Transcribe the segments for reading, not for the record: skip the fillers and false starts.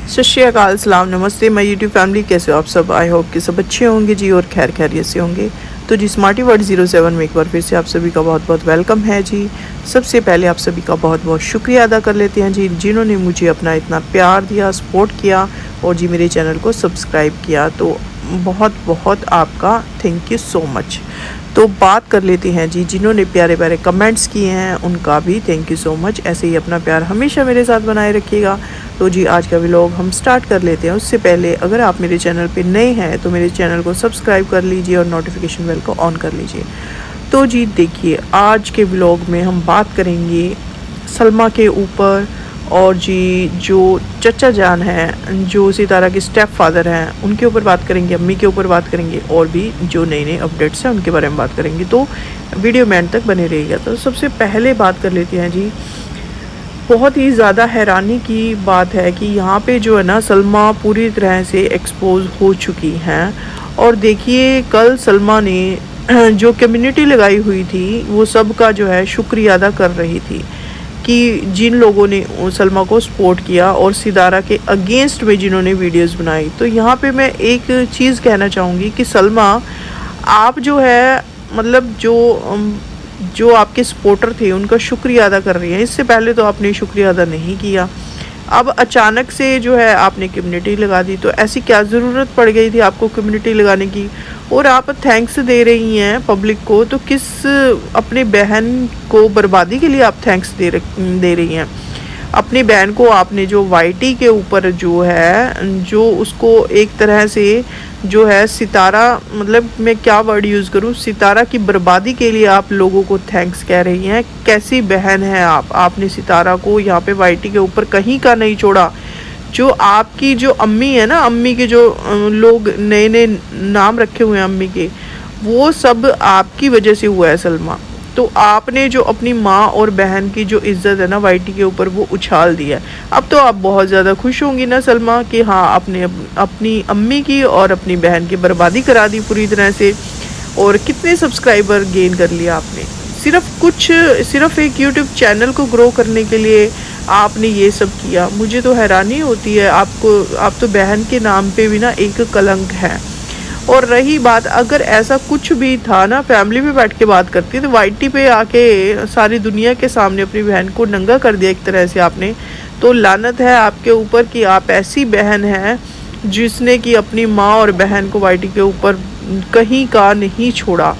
सत श्री अकाल, सलाम, नमस्ते माय यूट्यूब फैमिली। कैसे हो आप सब? आई होप कि सब अच्छे होंगे जी और खैर खैरियत से होंगे। तो जी स्मार्टी वर्ड 07 में एक बार फिर से आप सभी का बहुत बहुत वेलकम है जी। सबसे पहले आप सभी का बहुत बहुत शुक्रिया अदा कर लेते हैं जी, जिन्होंने मुझे अपना इतना प्यार दिया, सपोर्ट किया और जी मेरे चैनल को सब्सक्राइब किया। तो बहुत बहुत आपका थैंक यू सो मच। तो बात कर लेते हैं जी, जिन्होंने प्यारे प्यारे कमेंट्स किए हैं उनका भी थैंक यू सो मच। ऐसे ही अपना प्यार हमेशा मेरे साथ बनाए रखिएगा। तो जी आज का व्लॉग हम स्टार्ट कर लेते हैं। उससे पहले अगर आप मेरे चैनल पे नए हैं तो मेरे चैनल को सब्सक्राइब कर लीजिए और नोटिफिकेशन बेल को ऑन कर लीजिए। तो जी देखिए, आज के व्लॉग में हम बात करेंगे सलमा के ऊपर और जी जो चचा जान हैं, जो सितारा के स्टेप फादर हैं, उनके ऊपर बात करेंगे, अम्मी के ऊपर बात करेंगे और भी जो नए नए अपडेट्स हैं उनके बारे में बात करेंगे। तो वीडियो में एंड तक बने रहिएगा। तो सबसे पहले बात कर लेते हैं जी, बहुत ही ज़्यादा हैरानी की बात है कि यहाँ पे जो है ना सलमा पूरी तरह से एक्सपोज हो चुकी हैं। और देखिए कल सलमा ने जो कम्युनिटी लगाई हुई थी वो सब का जो है शुक्रिया अदा कर रही थी कि जिन लोगों ने सलमा को सपोर्ट किया और सितारा के अगेंस्ट में जिन्होंने वीडियोस बनाई। तो यहाँ पे मैं एक चीज़ कहना चाहूँगी कि सलमा, आप जो है मतलब जो आपके सपोर्टर थे उनका शुक्रिया अदा कर रही हैं। इससे पहले तो आपने शुक्रिया अदा नहीं किया, अब अचानक से जो है आपने कम्युनिटी लगा दी। तो ऐसी क्या ज़रूरत पड़ गई थी आपको कम्युनिटी लगाने की? और आप थैंक्स दे रही हैं पब्लिक को, तो किस अपने बहन को बर्बादी के लिए आप थैंक्स दे रही हैं? अपनी बहन को आपने जो वाईटी के ऊपर जो है, जो उसको एक तरह से जो है सितारा, मतलब मैं क्या वर्ड यूज़ करूँ, सितारा की बर्बादी के लिए आप लोगों को थैंक्स कह रही हैं। कैसी बहन है आप? आपने सितारा को यहाँ पे वाईटी के ऊपर कहीं का नहीं छोड़ा। जो आपकी जो अम्मी है ना, अम्मी के जो लोग नए नए नाम रखे हुए हैं अम्मी के, वो सब आपकी वजह से हुआ है सलमा। तो आपने जो अपनी माँ और बहन की जो इज्जत है ना वाईटी के ऊपर, वो उछाल दिया है। अब तो आप बहुत ज़्यादा खुश होंगी ना सलमा कि हाँ आपने अपनी अम्मी की और अपनी बहन की बर्बादी करा दी पूरी तरह से। और कितने सब्सक्राइबर गेन कर लिया आपने, सिर्फ एक यूट्यूब चैनल को ग्रो करने के लिए आपने ये सब किया। मुझे तो हैरानी होती है आपको, आप तो बहन के नाम पे भी ना एक कलंक है। और रही बात, अगर ऐसा कुछ भी था ना, फैमिली में बैठ के बात करती तो वाईटी पे आके सारी दुनिया के सामने अपनी बहन को नंगा कर दिया एक तरह से आपने। तो लानत है आपके ऊपर कि आप ऐसी बहन हैं जिसने कि अपनी माँ और बहन को वाईटी के ऊपर कहीं का नहीं छोड़ा।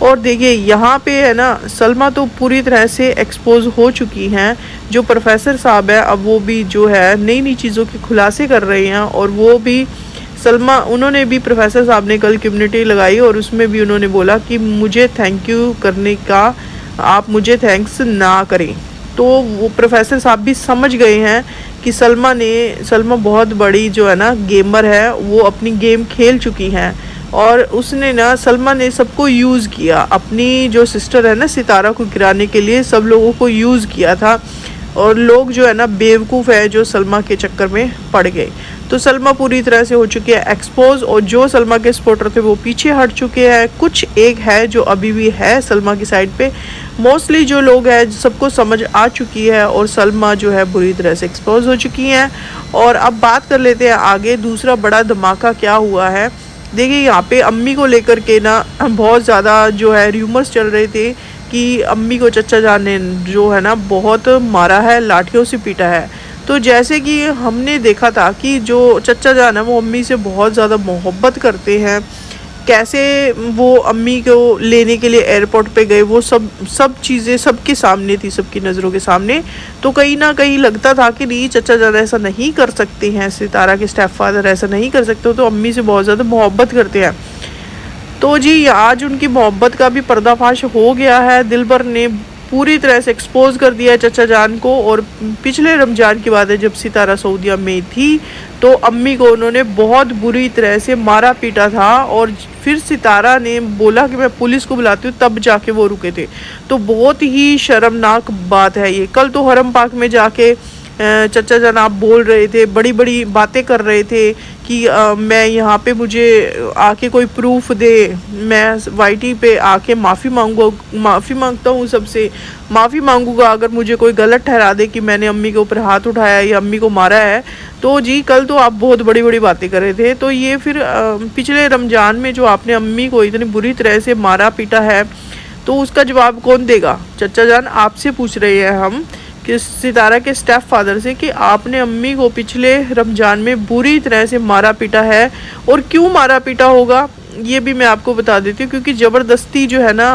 और देखिए यहाँ पे है ना, सलमा तो पूरी तरह से एक्सपोज हो चुकी हैं। जो प्रोफेसर साहब है, अब वो भी जो है नई नई चीज़ों के खुलासे कर रहे हैं। और वो भी सलमा, उन्होंने भी, प्रोफेसर साहब ने कल कम्युनिटी लगाई और उसमें भी उन्होंने बोला कि मुझे थैंक यू करने का, आप मुझे थैंक्स ना करें। तो वो प्रोफेसर साहब भी समझ गए हैं कि सलमा बहुत बड़ी जो है ना गेमर है, वो अपनी गेम खेल चुकी हैं। और उसने ना, सलमा ने सबको यूज़ किया, अपनी जो सिस्टर है ना सितारा को गिराने के लिए सब लोगों को यूज़ किया था। और लोग जो है ना बेवकूफ़ है जो सलमा के चक्कर में पड़ गए। तो सलमा पूरी तरह से हो चुकी है एक्सपोज और जो सलमा के सपोर्टर थे वो पीछे हट चुके हैं। कुछ एक है जो अभी भी है सलमा की साइड पे, मोस्टली जो लोग हैं सबको समझ आ चुकी है और सलमा जो है बुरी तरह से एक्सपोज हो चुकी हैं। और अब बात कर लेते हैं आगे, दूसरा बड़ा धमाका क्या हुआ है। देखिए यहाँ पे अम्मी को लेकर के ना बहुत ज़्यादा जो है र्यूमर्स चल रहे थे कि अम्मी को चचा जान ने जो है ना बहुत मारा है, लाठियों से पीटा है। तो जैसे कि हमने देखा था कि जो चचा जान है वो अम्मी से बहुत ज़्यादा मोहब्बत करते हैं, कैसे वो अम्मी को लेने के लिए एयरपोर्ट पे गए, वो सब चीज़ें सबके सामने थी, सबकी नज़रों के सामने। तो कहीं ना कहीं लगता था कि नहीं, चचा जान ऐसा नहीं कर सकते हैं, सितारा के स्टेप फादर ऐसा नहीं कर सकते, तो अम्मी से बहुत ज़्यादा मोहब्बत करते हैं। तो जी आज उनकी मोहब्बत का भी पर्दाफाश हो गया है। दिलबर ने पूरी तरह से एक्सपोज कर दिया है चचा जान को। और पिछले रमज़ान की बात है, जब सितारा सऊदीया में थी तो अम्मी को उन्होंने बहुत बुरी तरह से मारा पीटा था। और फिर सितारा ने बोला कि मैं पुलिस को बुलाती हूँ, तब जाके वो रुके थे। तो बहुत ही शर्मनाक बात है ये। कल तो हरम पाक में जाके चचा जान आप बोल रहे थे, बड़ी बड़ी बातें कर रहे थे कि मैं यहाँ पे मुझे आके कोई प्रूफ दे, मैं वाईटी पे आके माफ़ी मांगता हूँ, सबसे माफ़ी मांगूंगा अगर मुझे कोई गलत ठहरा दे कि मैंने अम्मी के ऊपर हाथ उठाया या अम्मी को मारा है। तो जी कल तो आप बहुत बड़ी बड़ी बातें कर रहे थे, तो ये फिर पिछले रमज़ान में जो आपने अम्मी को इतनी बुरी तरह से मारा पीटा है, तो उसका जवाब कौन देगा? चचा जान आपसे पूछ रहे हैं हम कि सितारा के स्टेप फादर से कि आपने अम्मी को पिछले रमज़ान में बुरी तरह से मारा पीटा है, और क्यों मारा पीटा होगा ये भी मैं आपको बता देती हूँ। क्योंकि ज़बरदस्ती जो है ना,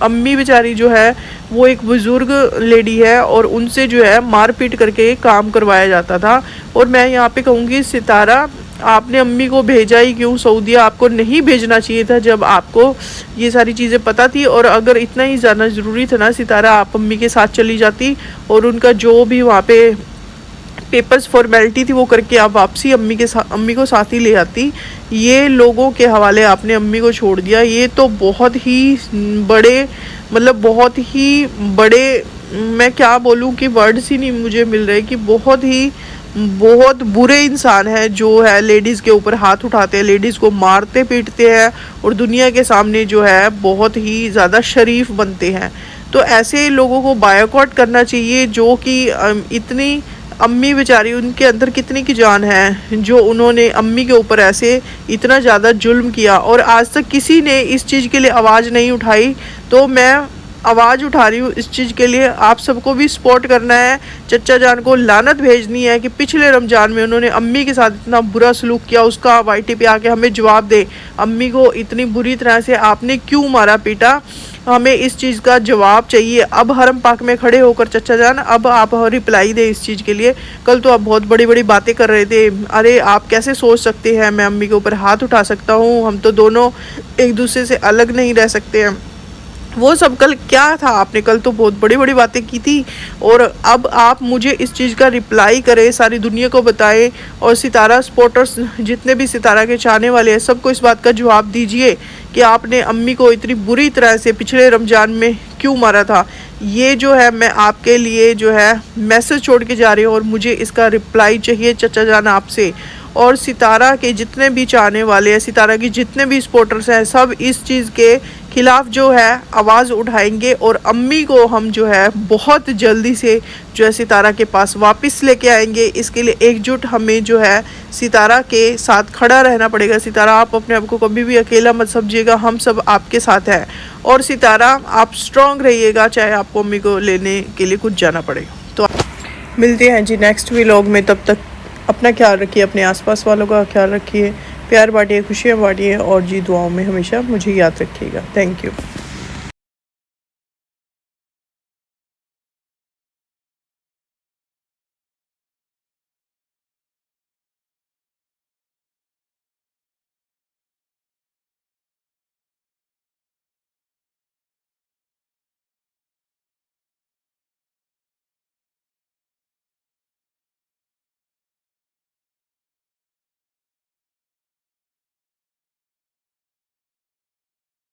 अम्मी बेचारी जो है वो एक बुज़ुर्ग लेडी है और उनसे जो है मार पीट करके काम करवाया जाता था। और मैं यहाँ पे कहूँगी सितारा, आपने अम्मी को भेजा ही क्यों सऊदीया? आपको नहीं भेजना चाहिए था जब आपको ये सारी चीज़ें पता थी। और अगर इतना ही ज़्यादा ज़रूरी था ना सितारा, आप अम्मी के साथ चली जाती और उनका जो भी वहाँ पे पेपर्स फॉर्मेलिटी थी वो करके आप वापसी अम्मी को साथ ही ले आती। ये लोगों के हवाले आपने अम्मी को छोड़ दिया। ये तो बहुत ही बड़े, मतलब बहुत ही बड़े, मैं क्या बोलूँ कि वर्ड्स ही नहीं मुझे मिल रहे, कि बहुत बुरे इंसान है जो है लेडीज़ के ऊपर हाथ उठाते हैं, लेडीज़ को मारते पीटते हैं और दुनिया के सामने जो है बहुत ही ज़्यादा शरीफ बनते हैं। तो ऐसे लोगों को बायकॉट करना चाहिए जो कि इतनी अम्मी बेचारी, उनके अंदर कितनी की जान है जो उन्होंने अम्मी के ऊपर ऐसे इतना ज़्यादा जुल्म किया और आज तक किसी ने इस चीज़ के लिए आवाज़ नहीं उठाई। तो मैं आवाज़ उठा रही हूँ इस चीज़ के लिए, आप सबको भी सपोर्ट करना है। चचा जान को लानत भेजनी है कि पिछले रमज़ान में उन्होंने अम्मी के साथ इतना बुरा सलूक किया, उसका वाईटी पे आके हमें जवाब दे। अम्मी को इतनी बुरी तरह से आपने क्यों मारा पीटा, हमें इस चीज़ का जवाब चाहिए। अब हरम पाक में खड़े होकर चचा जान अब आप रिप्लाई दे इस चीज़ के लिए। कल तो आप बहुत बड़ी बड़ी बातें कर रहे थे, अरे आप कैसे सोच सकते हैं मैं अम्मी के ऊपर हाथ उठा सकता हूँ, हम तो दोनों एक दूसरे से अलग नहीं रह सकते हैं। वो सब कल क्या था? आपने कल तो बहुत बड़ी बड़ी बातें की थी और अब आप मुझे इस चीज़ का रिप्लाई करें, सारी दुनिया को बताएं और सितारा सपोर्टर्स जितने भी सितारा के चाहने वाले हैं सबको इस बात का जवाब दीजिए कि आपने अम्मी को इतनी बुरी तरह से पिछले रमज़ान में क्यों मारा था। ये जो है मैं आपके लिए जो है मैसेज छोड़ के जा रही हूँ और मुझे इसका रिप्लाई चाहिए चचा जान आपसे। और सितारा के जितने भी चाहने वाले हैं, सितारा की जितने भी सपोर्टर्स हैं, सब इस चीज़ के खिलाफ़ जो है आवाज़ उठाएंगे और अम्मी को हम जो है बहुत जल्दी से जो है सितारा के पास वापस लेके आएंगे। इसके लिए एकजुट हमें जो है सितारा के साथ खड़ा रहना पड़ेगा। सितारा आप अपने आप को कभी भी अकेला मत समझिएगा, हम सब आपके साथ हैं। और सितारा आप स्ट्रॉन्ग रहिएगा, चाहे आपको अम्मी को लेने के लिए कुछ जाना पड़े। तो मिलते हैं जी नेक्स्ट व्लॉग में, तब तक अपना ख्याल रखिए, अपने आसपास वालों का ख्याल रखिए, प्यार बांटिए, खुशियाँ बांटिए और जी दुआओं में हमेशा मुझे याद रखिएगा। Thank you.